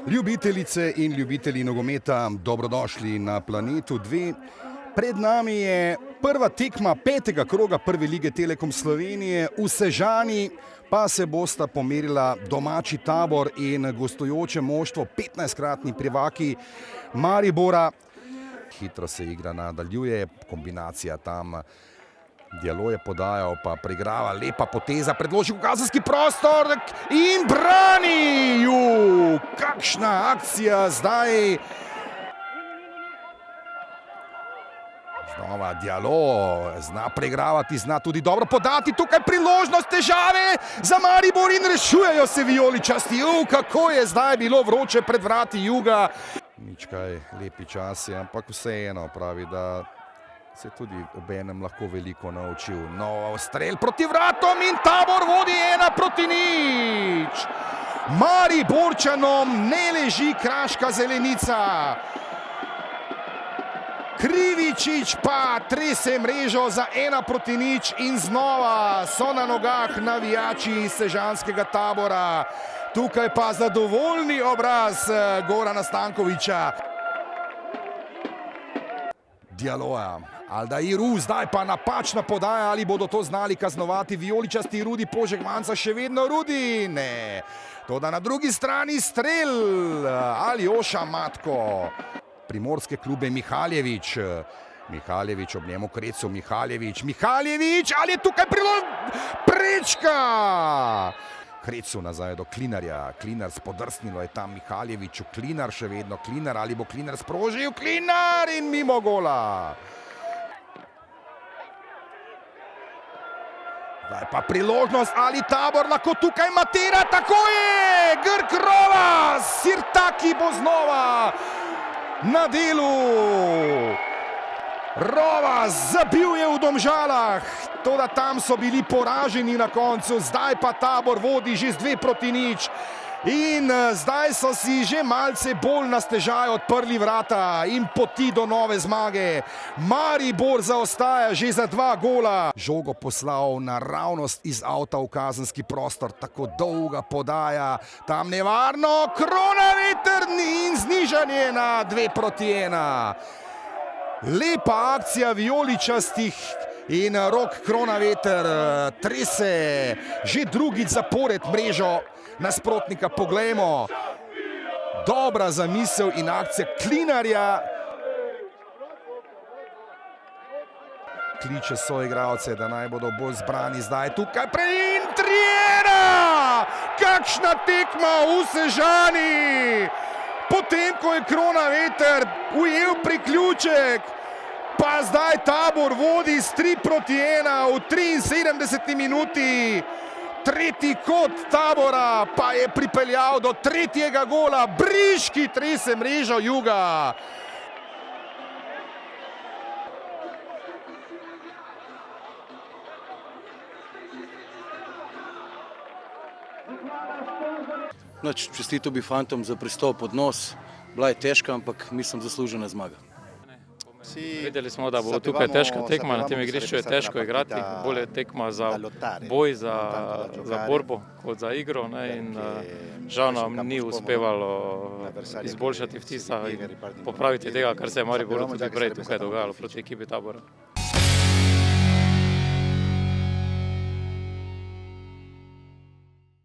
Ljubitelice in ljubitelji nogometa, dobrodošli na Planetu 2. Pred nami je prva tekma petega kroga Prve lige Telekom Slovenije. V Sežani pa se bosta pomerila domači Tabor in gostujoče moštvo, 15-kratni prvaki Maribora. Hitro se igra nadaljuje, kombinacija tam. Dialo je podajal, pa preigrava, lepa poteza, predloži v kazenski prostor in brani ju! Kakšna akcija zdaj! Znova Dialo, zna preigravati, zna tudi dobro podati, tukaj priložnost, težave za Maribor in rešujejo se vijoličasti. Kako je zdaj bilo vroče pred vrati Juga. Nič kaj, lepi časi, ampak vseeno pravi, da se tudi obenem lahko veliko naučil. No, strel proti vratom in Tabor vodi 1-0. Mariborčanom ne leži kraška zelenica. Krivičič pa trese mrežo za 1-0 in znova so na nogah navijači sežanskega Tabora. Tukaj pa zadovoljni obraz Gorana Stankoviča. Dialoja. Aldairu, zdaj pa napačna podaja, ali bodo to znali kaznovati vijoličasti. Rudi Požegmanca, še vedno Rudi, ne. Toda na drugi strani strel, Aljoša Matko. Primorske klube Mihaljevič. Mihaljevič ob njemu Krecu, Mihaljevič, ali je tukaj prečka! Krecu nazaj do Klinarja, Klinar spodrsnilo je tam Mihaljeviču, Klinar še vedno, Klinar, ali bo Klinar sprožil, Klinar in mimo gola. Zdaj pa priložnost, ali Tabor lahko tukaj matira, tako je! Grk Rovas, Sirtaki bo znova na delu. Rovas zabil je v Domžalah, toda tam so bili poraženi na koncu, zdaj pa Tabor vodi že z 2-0 in zdaj so si že malce bolj na stežaj odprli vrata in poti do nove zmage. Maribor zaostaja že za 2 gola. Žogo poslal naravnost iz avta v kazenski prostor, tako dolga podaja, tam nevarno, Kronaveter in znižanje na 2-1. Lepa akcija vijoličastih in Rok Kronaveter trese že drugič zapored mrežo nasprotnika. Poglejmo, dobra zamisel in akcija Klinarja. Kliče soigralce, da naj bodo bolj zbrani zdaj tukaj in 3-1! Kakšna tekma v Sežani! Potem, ko je Kronaveter ujel priključek, pa zdaj Tabor vodi s 3-1 v 73. minuti. Tretji kot Tabora pa je pripeljal do 3. gola. Briški trese mrežo Juga. Čestito bi fantom za pristop pod nos. Bila je težka, ampak mislim zaslužena zmaga. Videli smo, da bo tukaj težka tekma, na tem igrišču je težko igrati, bolj je tekma za boj, za borbo kot za igro in žal nam ni uspevalo izboljšati vtisa in popraviti tega, kar se je Mariboru tudi prej tukaj dogajalo proti ekipi Tabora.